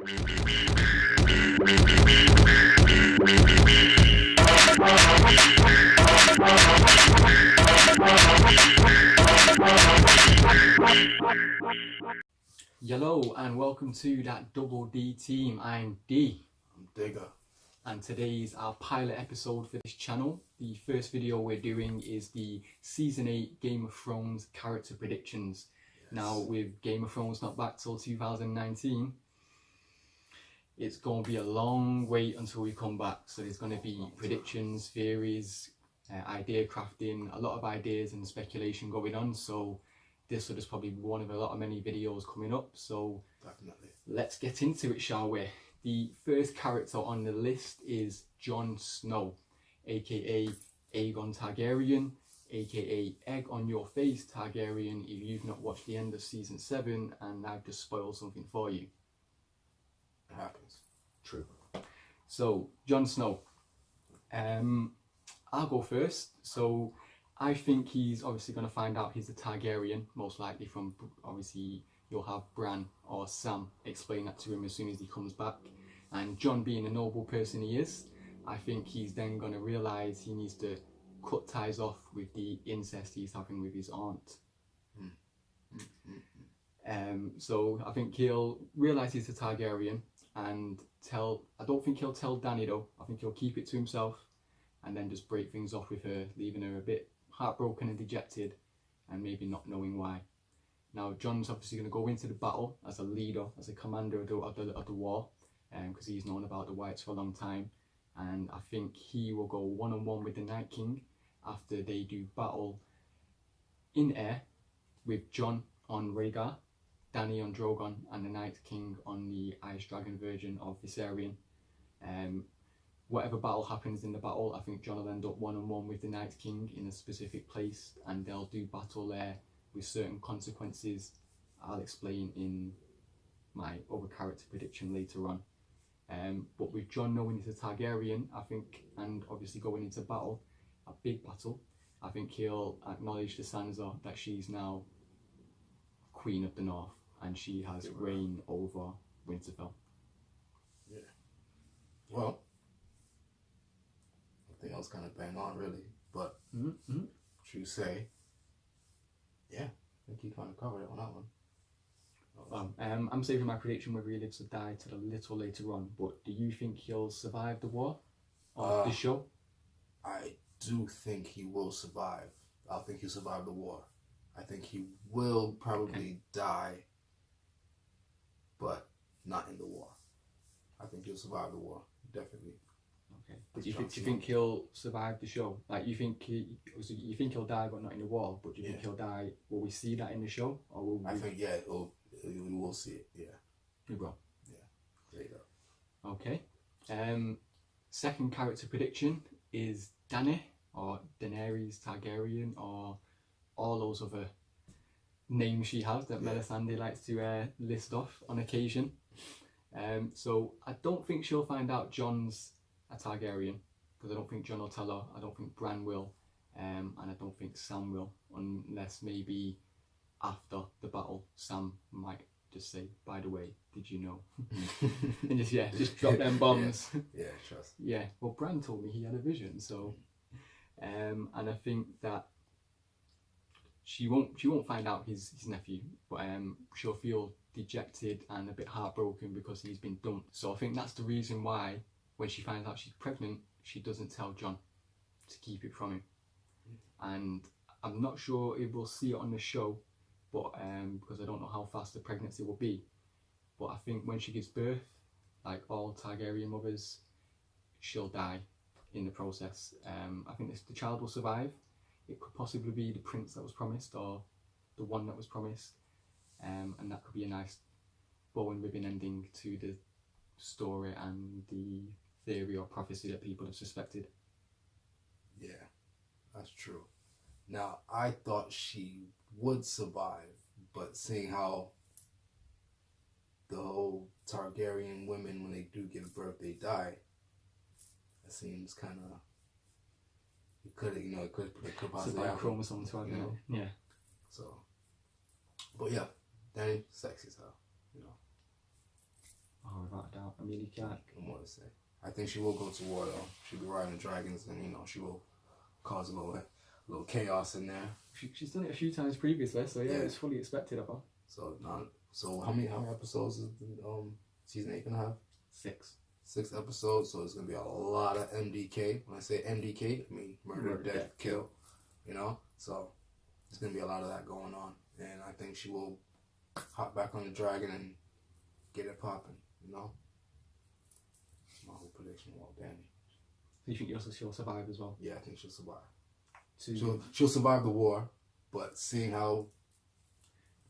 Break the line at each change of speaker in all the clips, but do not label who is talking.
Hello and welcome to that Double D team. I'm D.
I'm Digger.
And today's our pilot episode for this channel. The first video we're doing is the Season 8 Game of Thrones character predictions. Yes. Now with Game of Thrones not back till 2019, it's going to be a long wait until we come back. So there's going to be predictions, theories, idea crafting, a lot of ideas and speculation going on. So this will just probably be one of a lot of many videos coming up. So
definitely, let's
get into it, shall we? The first character on the list is Jon Snow, aka Aegon Targaryen, aka Egg on Your Face Targaryen, if you've not watched the end of season 7 and I've just spoiled something for you.
It happens. True.
So, Jon Snow. I'll go first. So, I think he's obviously going to find out he's a Targaryen, most likely from, obviously, you'll have Bran or Sam explain that to him as soon as he comes back. And Jon, being a noble person he is, I think he's then going to realise he needs to cut ties off with the incest he's having with his aunt. So I think he'll realise he's a Targaryen and I don't think he'll tell Dany though. I think he'll keep it to himself and then just break things off with her, leaving her a bit heartbroken and dejected and maybe not knowing why. Now, Jon's obviously going to go into the battle as a leader, as a commander of the war, because he's known about the Whites for a long time. And I think he will go one-on-one with the Night King after they do battle in air with Jon on Rhaegar, Dany on Drogon, and the Night King on the Ice Dragon version of Viserion. Whatever battle happens in the battle, I think Jon will end up one-on-one with the Night King in a specific place, and they'll do battle there with certain consequences I'll explain in my other character prediction later on. But with Jon knowing he's a Targaryen, I think, and obviously going into battle, a big battle, I think he'll acknowledge to Sansa that she's now Queen of the North and she has reign over Winterfell.
Yeah. Well, I think I was kind of bang on really, but true say, yeah, I think you kind of covered it on that one.
I'm saving my prediction whether he lives or dies till a little later on, but do you think he'll survive the war or the show?
I do think he will survive. I think he'll survive the war. I think he will probably die, but not in the war. I think he'll survive the war, definitely.
Okay. But do you think he'll survive the show? Like you think he'll die but not in the war, but do you think he'll die? Will we see that in the show? Or will we...
I think we will see it, yeah.
We will.
Yeah. There you go.
Okay. Second character prediction is Dany or Daenerys Targaryen or all those other names she has that Melisandre likes to list off on occasion. So I don't think she'll find out Jon's a Targaryen, because I don't think Jon will tell her, I don't think Bran will, and I don't think Sam will, unless maybe after the battle Sam might just say, by the way, did you know? And just drop them bombs.
Yeah, trust.
Yeah, well Bran told me he had a vision, so and I think that she won't find out his nephew, but she'll feel dejected and a bit heartbroken because he's been dumped. So I think that's the reason why when she finds out she's pregnant, she doesn't tell Jon, to keep it from him. And I'm not sure if we'll see it on the show, but because I don't know how fast the pregnancy will be. But I think when she gives birth, like all Targaryen mothers, she'll die in the process. I think the child will survive. It could possibly be the prince that was promised or the one that was promised. And that could be a nice bow and ribbon ending to the story and the theory or prophecy that people have suspected.
Yeah, that's true. Now, I thought she would survive, but seeing how the whole Targaryen women, when they do give birth, they die, it seems kind of, it could possibly happen.
Chromosome to have, yeah.
So, but yeah, Dany, sexy as hell, you know.
Oh, I mean, you can't.
More to say. I think she will go to war though. She'll be riding dragons, and she will cause a little chaos in there.
She's done it a few times previously, so yeah, it's fully expected of her.
So how many episodes is season 8 gonna have?
6.
6 episodes, so it's gonna be a lot of MDK. When I say MDK, I mean murder, death, kill. So there's gonna be a lot of that going on, and I think she will hop back on the dragon and get it popping. That's my whole prediction about Dany.
Do you think she'll survive as well?
Yeah, I think she'll survive. She'll survive the war, but seeing how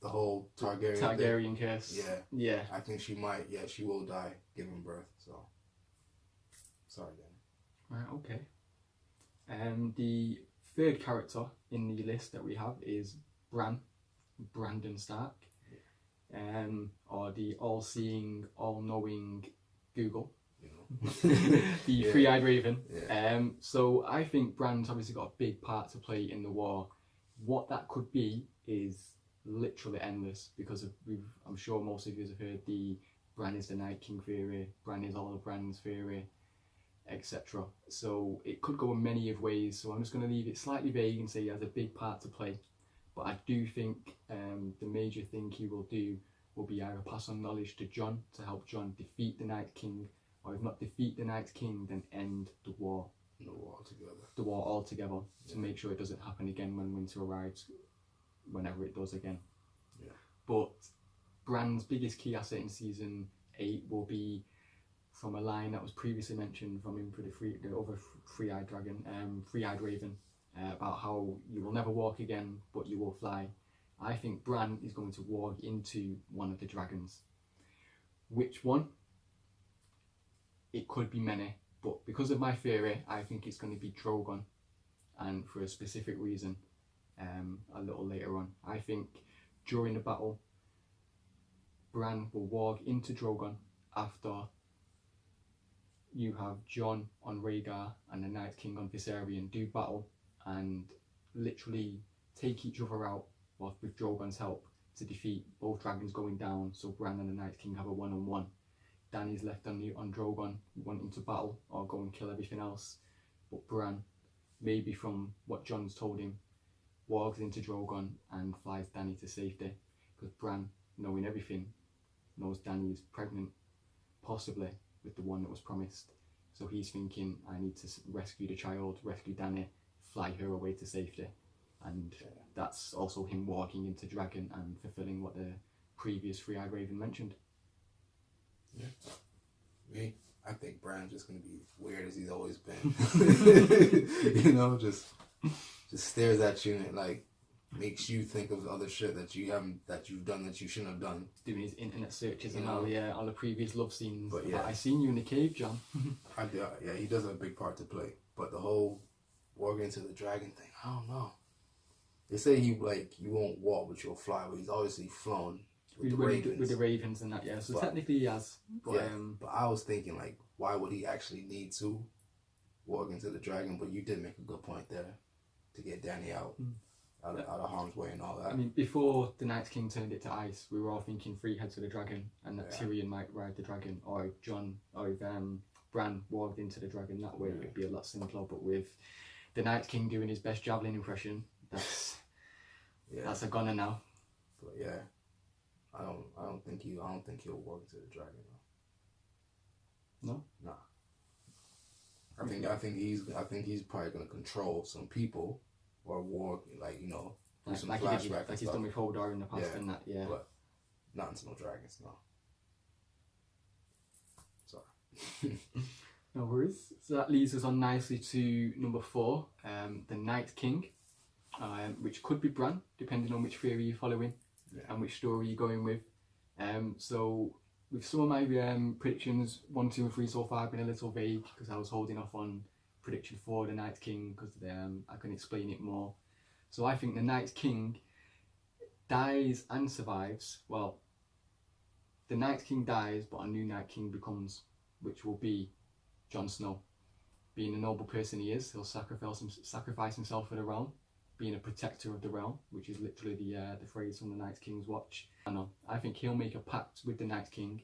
the whole Targaryen
curse.
Yeah. I think she might. Yeah, she will die giving birth. So sorry, Dany.
Right. Okay. The third character in the list that we have is Brandon Stark, or the all-seeing, all-knowing Google. The three-eyed raven. So I think Bran's obviously got a big part to play in the war. What that could be is literally endless, because I'm sure most of you have heard the Bran is the Night King theory, Bran is all of Bran's theory, etc. So it could go in many of ways, so I'm just going to leave it slightly vague and say he has a big part to play. But I do think the major thing he will do will be either pass on knowledge to Jon to help Jon defeat the Night King, or if not defeat the Night King, then end the war. The war altogether, to make sure it doesn't happen again when winter arrives, whenever it does again.
Yeah.
But Bran's biggest key asset in season 8 will be from a line that was previously mentioned from him for the other three-eyed raven, about how you will never walk again, but you will fly. I think Bran is going to walk into one of the dragons. Which one? It could be many, but because of my theory, I think it's going to be Drogon, and for a specific reason. A little later on, I think during the battle, Bran will walk into Drogon after you have Jon on Rhaegar and the Night King on Viserion do battle and literally take each other out with Drogon's help to defeat both dragons going down, so Bran and the Night King have a one-on-one. Dany's left on Drogon wanting to battle or go and kill everything else, but Bran, maybe from what Jon's told him, walks into Drogon and flies Dany to safety, because Bran, knowing everything, knows Dany is pregnant, possibly with the one that was promised. So he's thinking, I need to rescue the child, rescue Dany, fly her away to safety. And that's also him walking into Dragon and fulfilling what the previous three-eyed raven mentioned.
Yeah. Me, I think Bran's just going to be weird as he's always been. Just stares at you and like makes you think of other shit that you've done that you shouldn't have done.
Doing his internet searches and all the previous love scenes.
But yeah,
I seen you in the cave, Jon.
He does have a big part to play. But the whole walking into the dragon thing, I don't know. They say you won't walk, but you'll fly. But he's obviously flown with the
ravens and that. Yeah, so technically he has. But,
but I was thinking why would he actually need to walk into the dragon? But you did make a good point there to get Dany out of harm's way and all that.
I mean, before the Night King turned it to ice, we were all thinking 3 heads of the dragon, and that Tyrion might ride the dragon, or Jon, or if Bran walked into the dragon that way, it'd be a lot simpler. But with the Night King doing his best javelin impression, that's a goner now.
But yeah, I don't think he'll walk into the dragon though.
No.
Nah. I think he's probably gonna control some people or walk do some flashbacks
like he's done with Hodor in the past and that. Yeah.
But not into no dragons, no. Sorry.
No worries. So that leads us on nicely to number 4, the Night King, which could be Bran, depending on which theory you're following and which story you're going with. So with some of my predictions, 1, 2 and 3 so far have been a little vague because I was holding off on prediction 4, the Night King, because I can explain it more. So I think the Night King dies and survives. Well, the Night King dies, but a new Night King becomes, which will be Jon Snow. Being the noble person he is, he'll sacrifice himself for the realm, being a protector of the realm, which is literally the phrase from the Night King's Watch. I think he'll make a pact with the Night King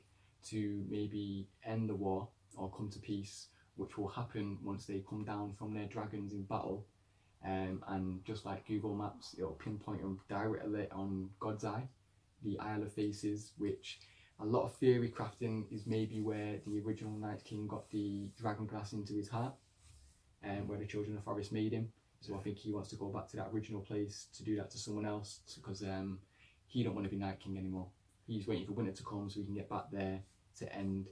to maybe end the war or come to peace, which will happen once they come down from their dragons in battle. And just like Google Maps, it'll pinpoint them directly on God's Eye, the Isle of Faces, which a lot of theory crafting is maybe where the original Night King got the dragon glass into his heart, and where the Children of the Forest made him. So I think he wants to go back to that original place to do that to someone else, because he don't want to be Night King anymore. He's waiting for winter to come so he can get back there to end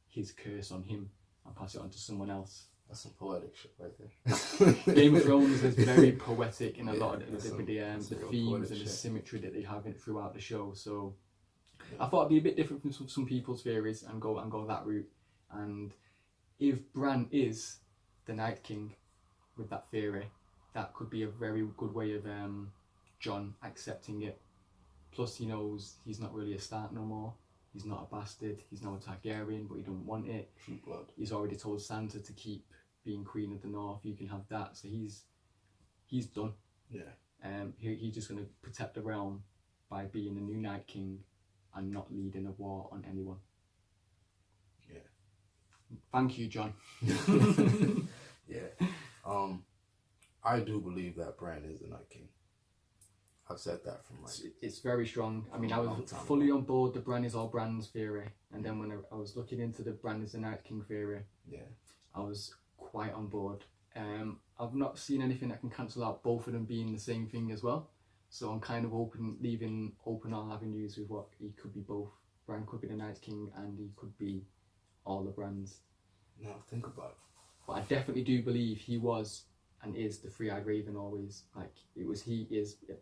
his curse on him and pass it on to someone else.
That's some poetic shit right there.
Game of Thrones is very poetic in a lot of the themes and the
shit.
symmetry that they have throughout the show. So I thought it'd be a bit different from some people's theories and go that route. And if Bran is the Night King with that theory, that could be a very good way of Jon accepting it. Plus he knows he's not really a Stark no more. He's not a bastard. He's not a Targaryen, but he don't want it.
True blood.
He's already told Sansa to keep being Queen of the North. You can have that. So he's done.
Yeah.
He's just going to protect the realm by being the new Night King and not leading a war on anyone.
Yeah.
Thank you, Jon.
Yeah. I do believe that Bran is the Night King. I've said that from
It's very strong. I mean, I was fully on board the Bran is all Bran's theory, and then when I was looking into the Bran is the Night King theory, I was quite on board. I've not seen anything that can cancel out both of them being the same thing as well. So I'm kind of leaving open all avenues with what he could be both. Bran could be the Night King and he could be all the Brans.
Now think about it.
But I definitely do believe he was and is the three-eyed raven always. Like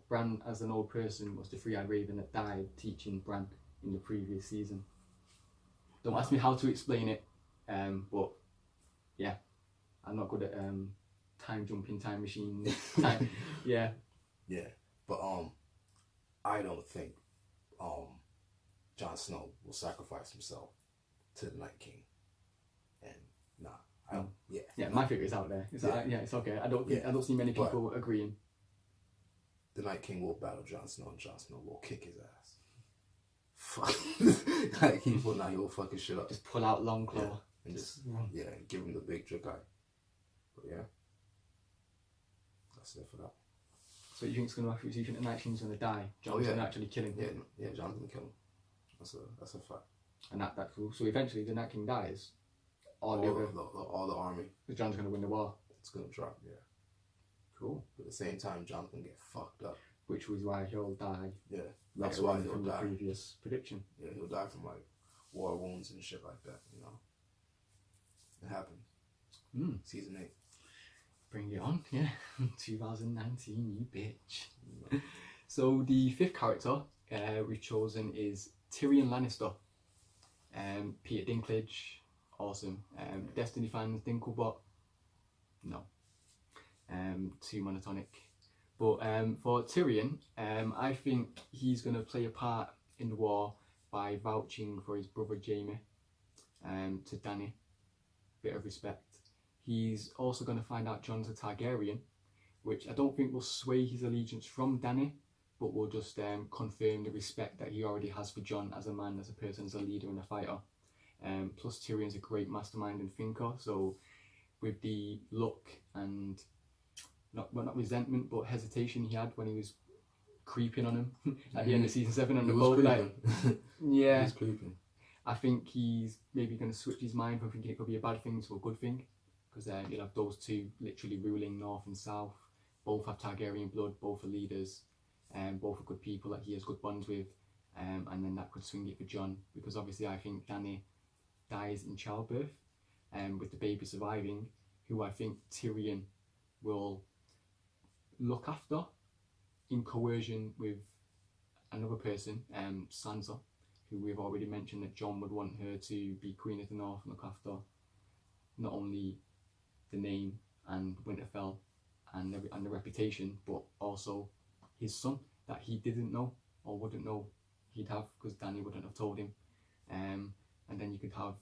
Bran as an old person was the three-eyed raven that died teaching Bran in the previous season. Don't ask me how to explain it, but yeah, I'm not good at time jumping, time machines. Yeah.
Yeah, but I don't think Jon Snow will sacrifice himself to the Night King, and nah.
My figure is out there. It's okay. I don't see many people agreeing.
The Night King will battle Jon Snow, and Jon Snow will kick his ass. Fuck. Like he will fuck his shit up.
Just pull out Longclaw.
And just give him the big jerk eye. But yeah, that's it for that.
So you think it's gonna happen? You think the Night King's gonna die? Jon's gonna actually kill him.
Yeah, Jon's gonna kill him. That's a fact.
And that's cool. So eventually the Night King dies.
All the army.
Jon's gonna win the war.
It's gonna drop. Yeah.
Cool.
But at the same time, Jon's gonna get fucked up.
Which was why he'll die.
Yeah. That's why he'll die.
The previous prediction.
Yeah, he'll die from like war wounds and shit like that. You know. It happens. Season 8.
Bring it on, yeah. 2019, you bitch. So the fifth character we've chosen is Tyrion Lannister. Peter Dinklage, awesome. Destiny fans, Dinklebot, no. Too monotonic. But for Tyrion, I think he's going to play a part in the war by vouching for his brother Jaime to Dany. Bit of respect. He's also going to find out Jon's a Targaryen, which I don't think will sway his allegiance from Dany, but will just confirm the respect that he already has for Jon as a man, as a person, as a leader and a fighter. Plus Tyrion's a great mastermind and thinker, so with the look and not resentment but hesitation he had when he was creeping on him at the end of season 7 on the boat, yeah,
he was creeping.
I think he's maybe going to switch his mind from thinking it could be a bad thing to a good thing, because you'll have those two literally ruling north and south. Both have Targaryen blood, both are leaders, and both are good people that he has good bonds with, and then that could swing it for Jon, because obviously I think Dany dies in childbirth, with the baby surviving, who I think Tyrion will look after in coercion with another person, Sansa, who we've already mentioned that Jon would want her to be Queen of the North and look after not only the name and Winterfell and the reputation, but also his son that he didn't know or wouldn't know he'd have, because Dany wouldn't have told him. And then you could have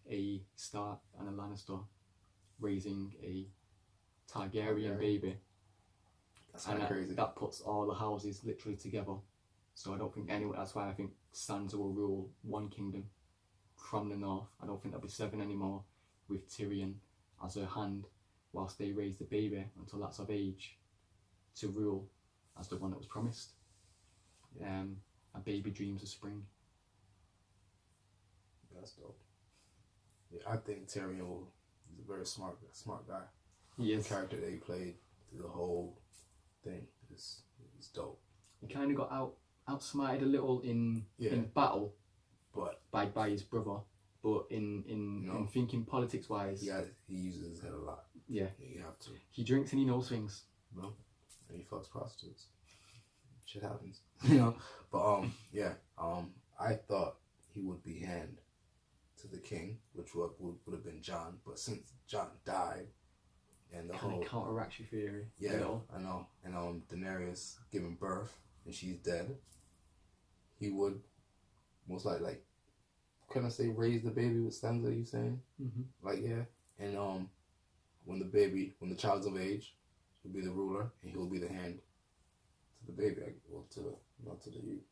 a Stark and a Lannister raising a Targaryen baby.
That's kind of crazy.
That puts all the houses literally together. So I don't think anyone. That's why I think Sansa will rule one kingdom, from the north. I don't think there'll be 7 anymore, with Tyrion as her hand, whilst they raise the baby until that's of age to rule as the one that was promised. A baby dreams of spring.
That's dope. Yeah, I think Tyrion is a very smart guy.
He is.
The character that he played through the whole thing is dope.
He kind of got outsmarted a little in battle,
but
by his brother. But in thinking politics wise,
he uses his head a lot.
Yeah,
you have to.
He drinks and he knows things.
No, and he fucks prostitutes. Shit happens, you know. But I thought he would be hand to the king, which would have been Jon. But since Jon died, and the whole
counteracts your theory.
Yeah, I know. And Daenerys giving birth and she's dead. He would most likely, can I say, raise the baby with Sansa? You saying?
Mm-hmm.
And when the child's of age, he'll be the ruler and he'll be the hand to the baby, or to the youth.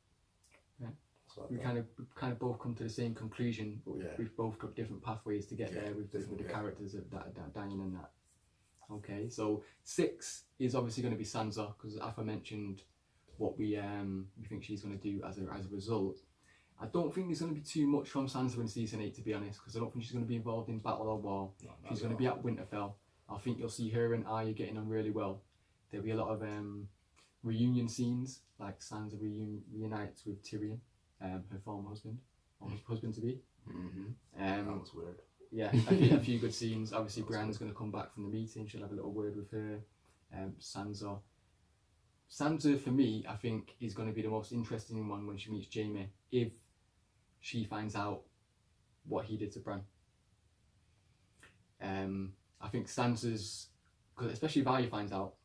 Yeah. So we kind of both come to the same conclusion, but we've both got different pathways to get there with the characters of that dying and that. Okay, so 6 is obviously going to be Sansa, because as I mentioned, what we think she's going to do as a result. I don't think there's going to be too much from Sansa in season 8, to be honest, because I don't think she's going to be involved in battle or war. She's going to be at Winterfell. I think you'll see her and Arya getting on really well. There'll be a lot of reunion scenes, like Sansa reunites with Tyrion, her former husband, or husband to be.
That was weird.
Yeah, a few good scenes. Obviously, Bran's going to come back from the meeting. She'll have a little word with her. Sansa for me, I think, is going to be the most interesting one when she meets Jaime, if she finds out what he did to Bran. I think Sansa's, because especially if Arya finds out,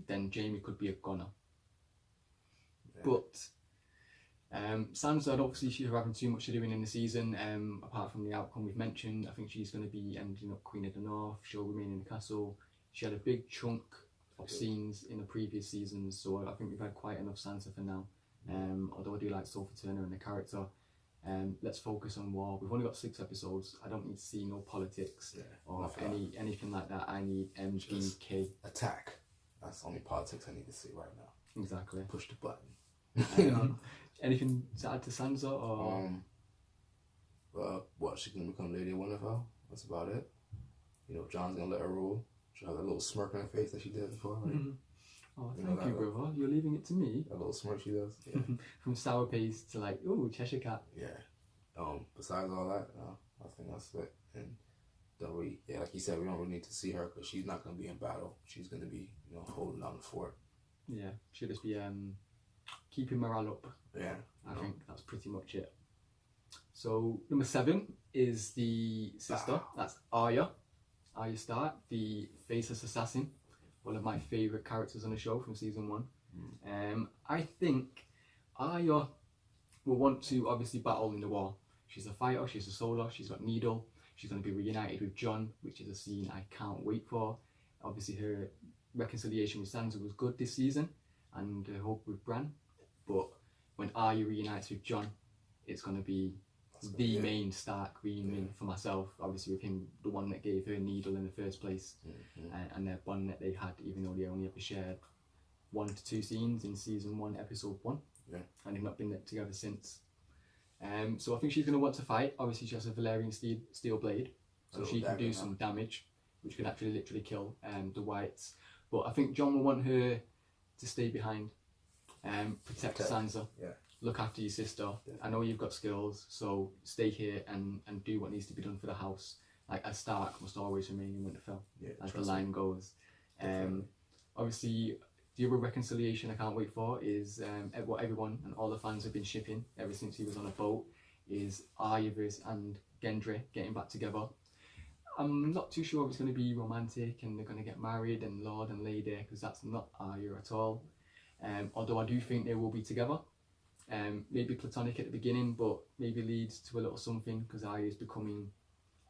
then Jaime could be a goner. Yeah. But Sansa, obviously she's having too much to do in the season, apart from the outcome we've mentioned. I think she's going to be ending up Queen of the North. She'll remain in the castle. She had a big chunk of scenes in the previous seasons, so I think we've had quite enough Sansa for now. Although I do like Sophie Turner and the character. Let's focus on war. We've only got 6 episodes. I don't need to see no politics or anything like that. I need MGK.
Attack. That's the only politics I need to see right now.
Exactly.
Push the button.
Anything to add to Sansa, or?
What, she can become Lady of Winterfell? That's about it. Jon's gonna let her rule. She'll have that little smirk on her face that she did before. Right?
Oh, thank you, brother. You're leaving it to me.
That little smirk she does. Yeah.
From sour paste to like, ooh, Cheshire Cat.
Yeah. Besides all that, I think that's it. And like you said, we don't really need to see her because she's not gonna be in battle. She's gonna be, holding down the fort.
Yeah, she'll just be keeping morale up.
Yeah.
I think that's pretty much it. So number 7 is the sister. That's Arya Stark, the faceless assassin. One of my favourite characters on the show from season 1. I think Arya will want to obviously battle in the war. She's a fighter, she's a soldier, she's got Needle. She's going to be reunited with Jon, which is a scene I can't wait for. Obviously her reconciliation with Sansa was good this season, and I hope with Bran. But when Arya reunites with Jon, it's going to be the main Stark reunion for myself. Obviously with him, the one that gave her Needle in the first place, and their bond that they had, even though they only ever shared 1 to 2 scenes in season 1, episode 1, and they've not been together since. So I think she's going to want to fight. Obviously she has a Valyrian steel blade, so she can do some damage, which could actually literally kill the Whites. But I think Jon will want her to stay behind, protect Sansa, look after your sister. I know you've got skills, so stay here and do what needs to be done for the house. Like, a Stark must always remain in Winterfell, as the line goes. Obviously, the other reconciliation I can't wait for is what everyone and all the fans have been shipping ever since he was on a boat, is Arya and Gendry getting back together. I'm not too sure if it's going to be romantic and they're going to get married and Lord and Lady, because that's not Arya at all. Although I do think they will be together. Maybe platonic at the beginning, but maybe leads to a little something, because Arya is becoming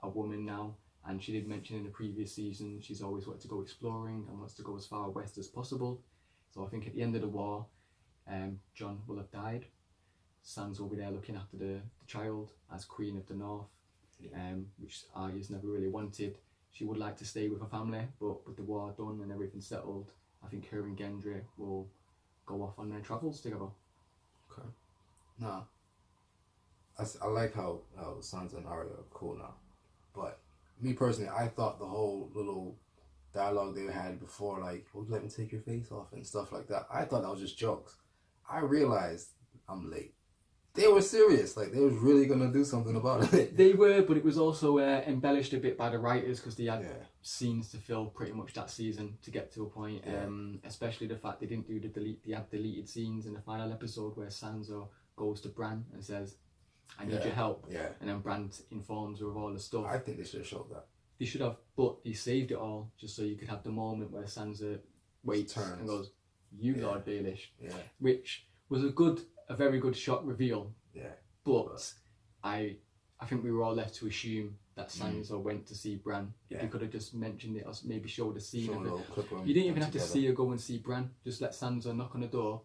a woman now, and she did mention in the previous season she's always wanted to go exploring and wants to go as far west as possible. So I think at the end of the war, Jon will have died, Sansa will be there looking after the child as Queen of the North, which Arya's never really wanted. She would like to stay with her family, but with the war done and everything settled, I think her and Gendry will go off on their travels together.
Okay. Nah. I like how Sansa and Arya are cool now. But me personally, I thought the whole little dialogue they had before, like, "Oh, let me take your face off" and stuff like that, I thought that was just jokes. I realized I'm late. They were serious. Like, they was really going to do something about it.
They were, but it was also embellished a bit by the writers because they had scenes to fill pretty much that season to get to a point. Especially the fact they didn't do they had deleted scenes in the final episode where Sansa goes to Bran and says, "I need your help."
Yeah.
And then Bran informs her of all the stuff.
I think they should have showed that.
They should have, but they saved it all just so you could have the moment where Sansa waits and goes, "You Lord Baelish," which was a very good shot reveal.
Yeah.
But I think we were all left to assume that Sansa went to see Bran. If you could have just mentioned it or maybe showed a scene of it. You didn't even have to see her go and see Bran. Just let Sansa knock on the door,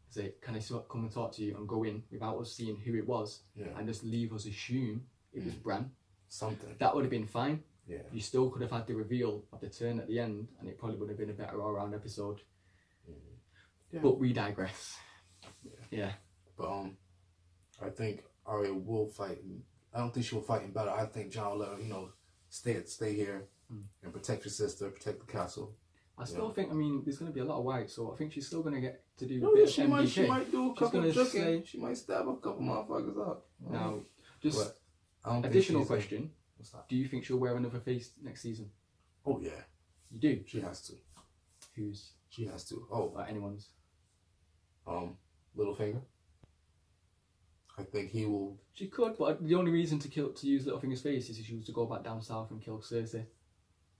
say, "Can I come and talk to you?" and go in without us seeing who it was, and just leave us assume it was Bran.
Something.
That would have been fine.
Yeah.
You still could have had the reveal of the turn at the end, and it probably would have been a better all-round episode.
Yeah.
But we digress. Yeah.
But I think Arya will fight. I don't think she will fight in battle. I think Jon will let her, stay here and protect your sister, protect the castle.
I still think, there's going to be a lot of white, so I think she's still going to get to do
a bit of MDK. She might do a couple of jugging. She might stab a couple motherfuckers up.
Now, just additional question.
What's that?
Do you think she'll wear another face next season?
Oh, yeah.
You do?
She has to.
Whose?
She has to. Oh.
Anyone's?
Littlefinger. I think he will.
She could, but the only reason to use Littlefinger's face is if she was to go back down south and kill Cersei.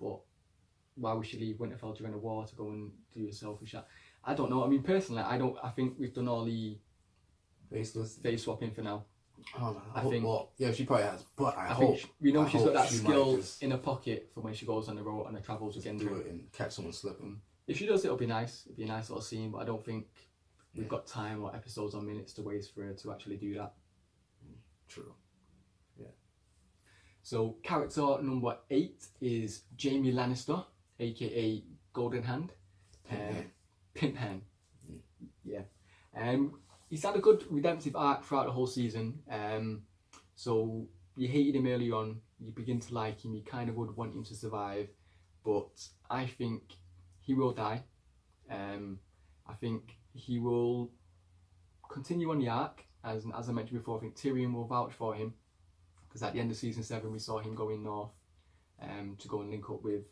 But why would she leave Winterfell during the war to go and do a selfish act? I don't know. Personally, I think we've done all the face swapping for now.
I think. Well, yeah, she probably has, but I
hope. She's got that skill
in
her pocket for when she goes on the road and the travels again.
Do it and catch someone slipping.
If she does, it'll be nice. It'll be a nice little scene, but I don't think we've got time or episodes or minutes to waste for her to actually do that.
True. Yeah.
So character number 8 is Jaime Lannister, aka Golden Hand. Pimp Hand. Yeah. He's had a good redemptive arc throughout the whole season. So you hated him early on, you begin to like him, you kind of would want him to survive, but I think he will die. I think he will continue on the arc, as I mentioned before. I think Tyrion will vouch for him, because at the end of season 7 we saw him going north to go and link up with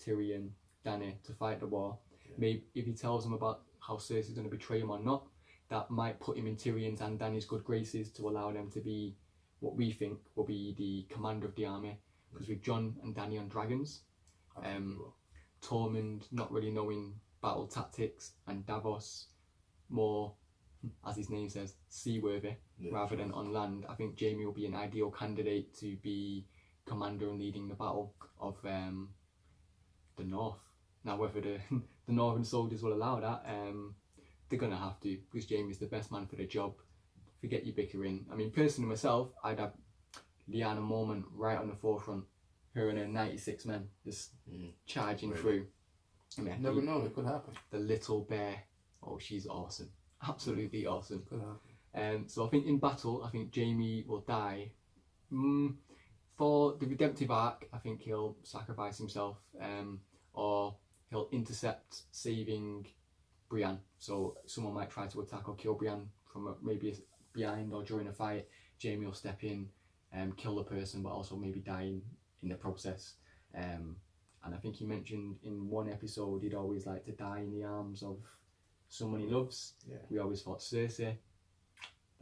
Tyrion, Dany to fight the war. Maybe if he tells them about how Cersei's going to betray him or not, that might put him in Tyrion's and Dany's good graces to allow them to be what we think will be the commander of the army. Because with Jon and Dany on dragons, Tormund not really knowing battle tactics, and Davos more, as his name says, seaworthy rather than on land, I think Jaime will be an ideal candidate to be commander and leading the battle of the North. Now, whether the Northern soldiers will allow that, they're going to have to, because Jaime's the best man for the job. Forget your bickering. Personally myself, I'd have Lyanna Mormont right on the forefront, her and her 96 men just charging through.
Never know, it could happen.
The little bear, oh, she's awesome, absolutely awesome.
Could happen.
So I think in battle, I think Jaime will die. For the redemptive arc, I think he'll sacrifice himself, or he'll intercept saving Brienne. So someone might try to attack or kill Brienne from maybe behind or during a fight. Jaime will step in and kill the person, but also maybe die in the process. And I think he mentioned in one episode he'd always like to die in the arms of someone he loves.
Yeah.
We always thought Cersei.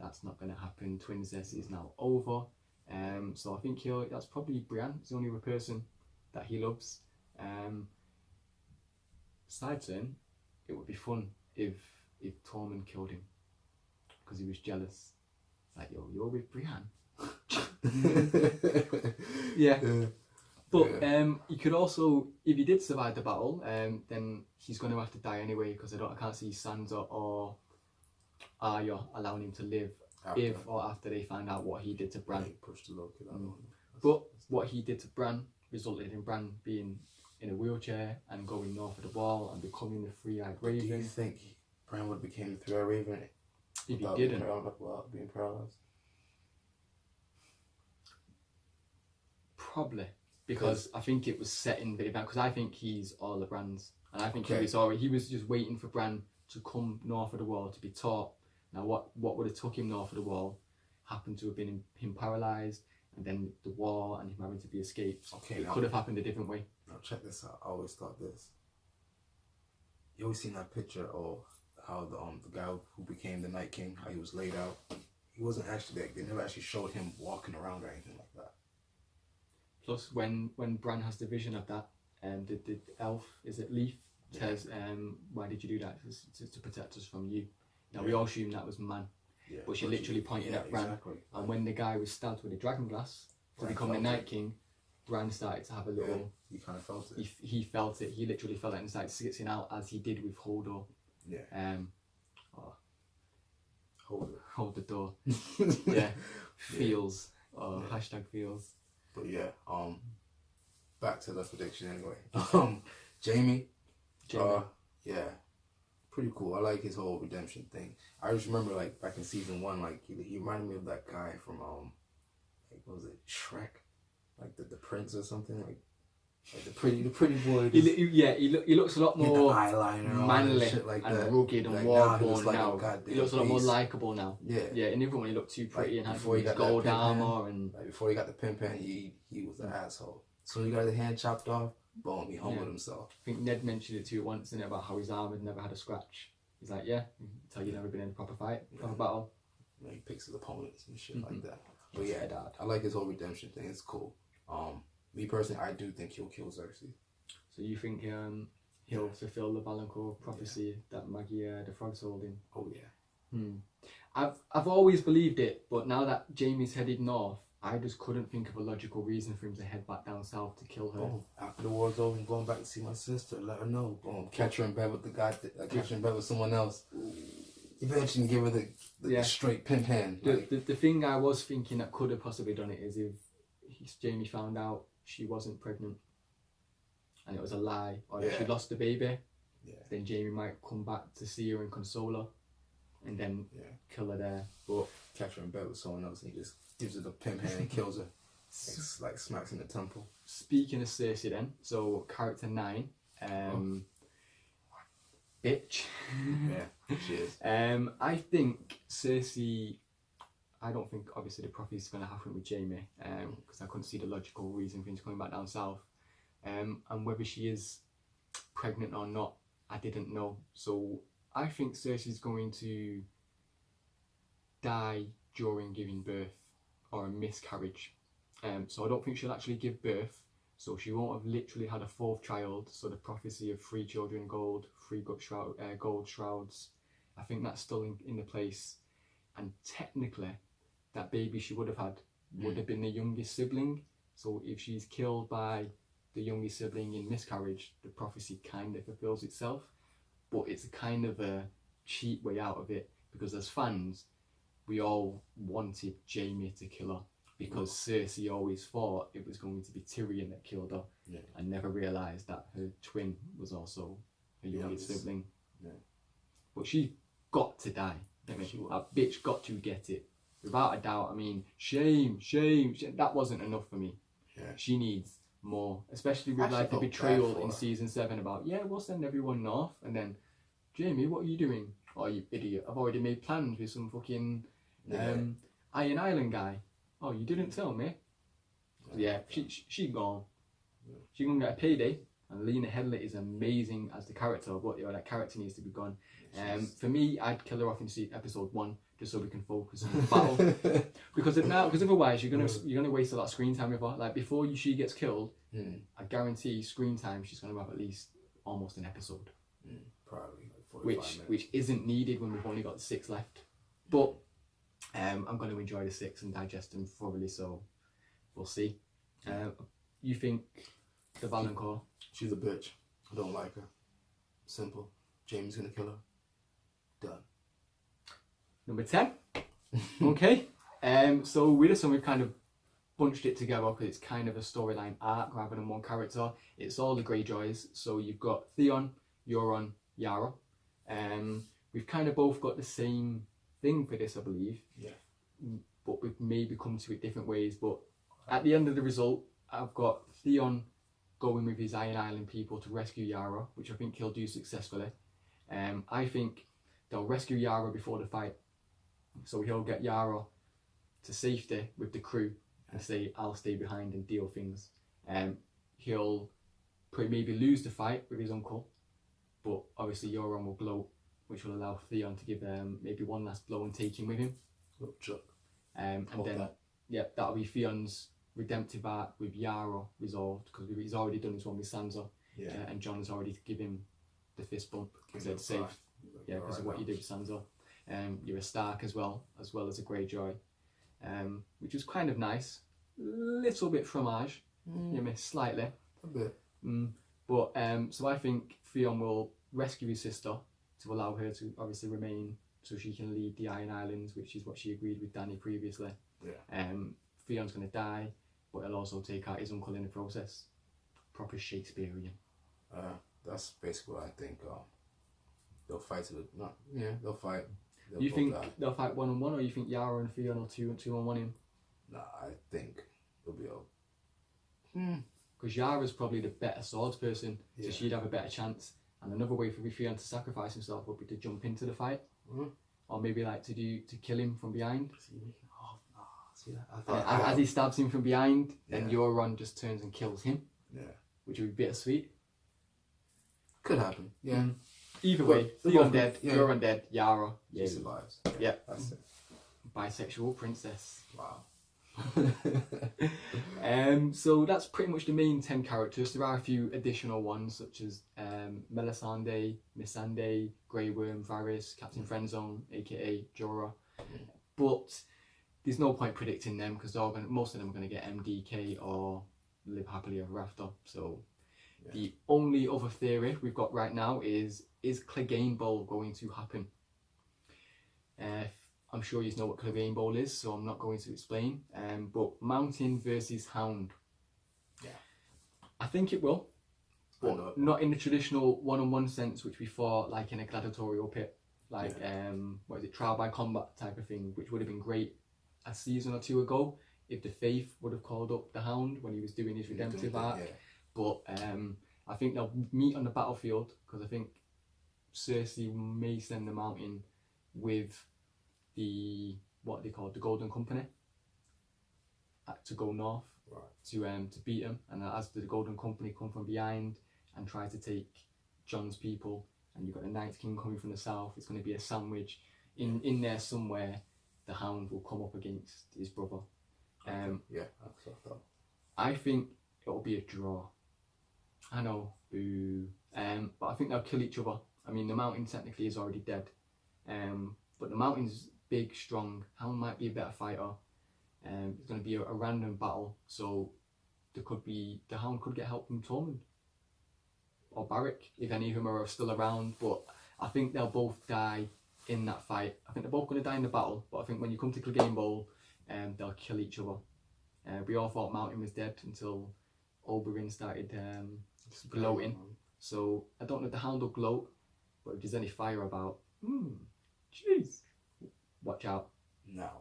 That's not going to happen. Twincess is now over. So I think that's probably Brienne. It's the only other person that he loves. Side turn, it would be fun if Tormund killed him because he was jealous. Like, yo, you're with Brienne. Yeah. But he could also, if he did survive the battle, then he's going to have to die anyway, because I can't see Sansa or Arya allowing him to live if or after they find out what he did to Bran.
Pushed the little kid out.
But what he did to Bran resulted in Bran being in a wheelchair and going north of the wall and becoming the three-eyed raven.
Do you think Bran would have became the three-eyed raven
if he didn't?
Being paralyzed?
Probably. Because I think it was setting the event. Because I think he's all the Brans. And I think he was just waiting for Bran to come north of the wall to be taught. Now, what would have took him north of the wall happened to have been him paralysed, and then the war and him having to be escaped. Okay, it could have happened a different way.
Now, check this out. I always thought this. You always seen that picture of how the guy who became the Night King, how he was laid out. He wasn't actually there. They never actually showed him walking around or anything like that.
Plus, when Bran has the vision of that, the elf, is it Leaf, says, why did you do that? To protect us from you. Now, we all assume that was man. Yeah, but she literally pointed at Bran. Exactly. And when the guy was stabbed with a dragon glass to become the Night King, Bran started to have a little...
Yeah, he kind of felt it.
He felt it. He literally felt it and started skitzing out as he did with Hodor.
Yeah.
Hold the door. Yeah. Feels. Hashtag feels.
But yeah, back to the prediction anyway. Jaime. Yeah. Pretty cool. I like his whole redemption thing. I just remember like back in season 1, like he reminded me of that guy from like what was it, Shrek? Like the prince or something, like the pretty boy.
He looks a lot more
eyeliner
manly
and shit like
and
that.
rugged and
like
war-born
like
now. He looks a lot more likeable now.
Yeah.
And everyone he looked too pretty
like
and
before
had
he got
gold armor and
like before he got the pimp hand, he was an asshole. So he got his hand chopped off, boom, he humbled himself.
I think Ned mentioned it to you once, didn't it, about how his arm had never had a scratch. He's like, yeah, until you've never been in a proper fight, proper battle.
You know, he picks his opponents and shit like that. But yeah, I like his whole redemption thing. It's cool. Me personally, I do think he'll kill Cersei.
So you think he'll fulfill the Valancourt prophecy that Maggie the Frog's holding?
Oh yeah.
I've always believed it, but now that Jaime's headed north, I just couldn't think of a logical reason for him to head back down south to kill her.
Oh, after the war's over, I'm going back to see my sister. Let her know. Boom, catch her in bed with the guy. Catch her in bed with someone else. Eventually, give her the straight pimp hand.
The thing I was thinking that could have possibly done it is if Jaime found out she wasn't pregnant and it was a lie, or if she lost the baby, then Jaime might come back to see her and console her, and then kill her there.
But catch her in bed with someone else and he just gives her the pimp hand and kills her. It's like smacks in the temple.
Speaking of Cersei then, so character 9, bitch.
Yeah, she is.
I think Cersei, I don't think obviously the prophecy is going to happen with Jaime, because I couldn't see the logical reason for him coming back down south. And whether she is pregnant or not, I didn't know. So I think Cersei's going to die during giving birth, or a miscarriage. So I don't think she'll actually give birth, so she won't have literally had a 4th child. So the prophecy of 3 children gold, 3 gold shrouds, I think that's still in the place. And technically that baby she would have had would have been the youngest sibling. So if she's killed by the youngest sibling in miscarriage, the prophecy kind of fulfills itself. But it's a kind of a cheap way out of it, because as fans we all wanted Jaime to kill her, because Cersei always thought it was going to be Tyrion that killed her, and never realised that her twin was also her youngest sibling. But she got to die. That bitch got to get it. Without a doubt. I mean, shame. That wasn't enough for me. She needs more. Especially with like the betrayal in season 7 about, we'll send everyone north. And then, Jaime, what are you doing? Oh, you idiot. I've already made plans with some fucking Iron Island guy. Oh, you didn't tell me? She gone. She gonna get a payday. And Lena Headey is amazing as the character, but that character needs to be gone. For me, I'd kill her off in episode 1, just so we can focus on the battle. because otherwise you're gonna waste a lot of screen time with her. Like before she gets killed, I guarantee screen time she's gonna have at least almost an episode.
Probably like 45 minutes.
Which isn't needed when we've only got 6 left. But I'm going to enjoy the 6 and digest them thoroughly, so we'll see. You think the Valancourt?
She's a bitch. I don't like her. Simple. Jaime's gonna kill her. Done.
Number 10. Okay. So with this one, we've kind of bunched it together because it's kind of a storyline arc rather than one character. It's all the Greyjoys. So you've got Theon, Euron, Yara. We've kind of both got the same thing for this, I believe.
Yeah.
But we've maybe come to it different ways. But at the end of the result, I've got Theon going with his Iron Island people to rescue Yara, which I think he'll do successfully. I think they'll rescue Yara before the fight. So he'll get Yara to safety with the crew and say, I'll stay behind and deal things. He'll maybe lose the fight with his uncle, but obviously Euron will gloat, which will allow Theon to give maybe one last blow and take him with him. And then, that'll be Theon's redemptive arc with Yara resolved, because he's already done his one with Sansa, and Jon has already given him the fist bump because it's safe. Yeah, because of what you did with Sansa. You're a Stark as well as a Greyjoy, which was kind of nice. Little bit fromage, you know, slightly.
A bit.
But so I think Theon will rescue his sister to allow her to obviously remain so she can lead the Iron Islands, which is what she agreed with Dany previously.
Yeah.
Theon's going to die, but he'll also take out his uncle in the process. Proper Shakespearean.
That's basically what I think. They'll fight to the they'll fight.
You think they'll fight 1-on-1, or you think Yara and Theon will 2-on-1 him?
Nah, I think it'll be
Because Yara's probably the better swords person, so she'd have a better chance. And another way for Theon to sacrifice himself would be to jump into the fight, or maybe like to kill him from behind. As he stabs him from behind, then Euron just turns and kills him. Yeah, which would be bittersweet.
Could happen. Yeah.
Either way, Theon dead, Euron dead, Yara
she survives.
Yeah.
That's it.
Bisexual princess.
Wow.
So that's pretty much the main 10 characters. There are a few additional ones such as Melisande, Missandei, Grey Worm, Varys, Captain Friendzone, aka Jorah. But there's no point predicting them because most of them are going to get MDK or live happily ever after. So the only other theory we've got right now is Clegane Bowl going to happen? I'm sure you know what Clegane Bowl is, so I'm not going to explain. But Mountain versus Hound. Yeah. I think it will. But not in the traditional one-on-one sense, which we fought like in a gladiatorial pit. Like, what is it, trial by combat type of thing, which would have been great a season or two ago if the Faith would have called up the Hound when he was doing his redemptive arc. But I think they'll meet on the battlefield because I think Cersei may send the Mountain with the the Golden Company to go north to beat him, and as the Golden Company come from behind and try to take Jon's people, and you've got the Night King coming from the south, it's going to be a sandwich. In there somewhere, the Hound will come up against his brother.
That's what I thought.
I think it'll be a draw. I know, boo. But I think they'll kill each other. I mean, the Mountain technically is already dead. But the Mountain's big, strong. Hound might be a better fighter. It's going to be a random battle. So the Hound could get help from Tormund or Barrack, if any of them are still around. But I think they'll both die in that fight. I think they're both going to die in the battle. But I think when you come to Clegane Bowl, they'll kill each other. We all thought Mountain was dead until Oberyn started gloating. So I don't know if the Hound will gloat, but if there's any fire about, jeez, watch out.
Now,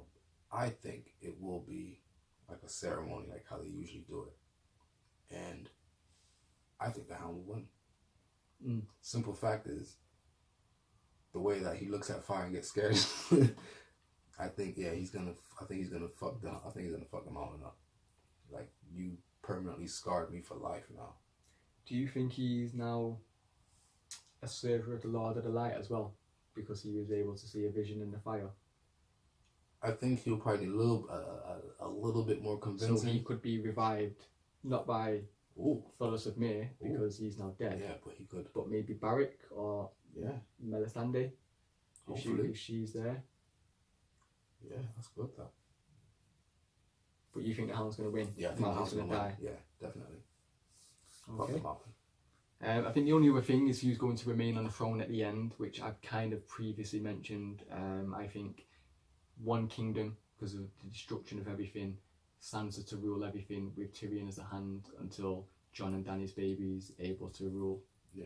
I think it will be like a ceremony, like how they usually do it, and I think the Hound will win. Simple fact is, the way that he looks at fire and gets scared. I think he's gonna fuck the Mountain up. Like, you permanently scarred me for life now.
Do you think he's now a server of the Lord of the Light as well, because he was able to see a vision in the fire?
I think he'll probably need a little bit more convincing.
So he could be revived, not by Thoros of Myr, because he's now dead.
Yeah, but he could.
But maybe Barrack or Melisande, if she's there.
Yeah, that's good though.
But you think the Hound's going to win?
Yeah, I think the Hound's going to die. Yeah, definitely.
Okay. I think the only other thing is who's going to remain on the throne at the end, which I've kind of previously mentioned. I think one kingdom because of the destruction of everything. Sansa to rule everything with Tyrion as a hand until Jon and Dany's baby's able to rule.
Yeah,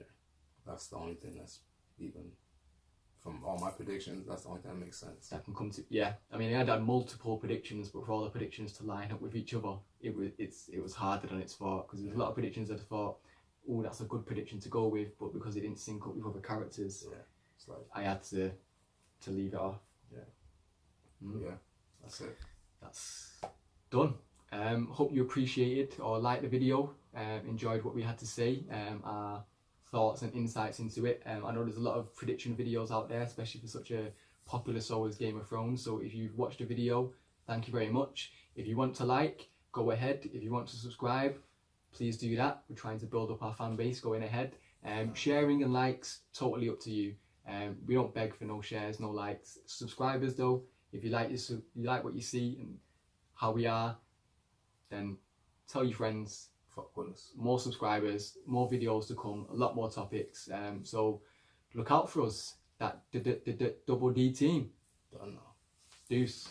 that's the only thing that's even, from all my predictions, that's the only thing that makes sense.
That can come to, yeah. I mean, I had multiple predictions, but for all the predictions to line up with each other, it was harder than it's thought, because there's a lot of predictions that I thought, oh, that's a good prediction to go with, but because it didn't sync up with other characters,
it's like,
I had to leave it off.
Yeah, that's it.
That's done. Hope you appreciated or liked the video, enjoyed what we had to say, our thoughts and insights into it. I know there's a lot of prediction videos out there, especially for such a popular show as Game of Thrones, so if you've watched the video, thank you very much. If you want to like, go ahead. If you want to subscribe, please do that. We're trying to build up our fan base going ahead. Sharing and likes, totally up to you. We don't beg for no shares, no likes. Subscribers though, if you like what you see and how we are, then tell your friends.
Fuck with us.
More subscribers, more videos to come, a lot more topics. So look out for us. That double D team.
Don't know.
Deuce.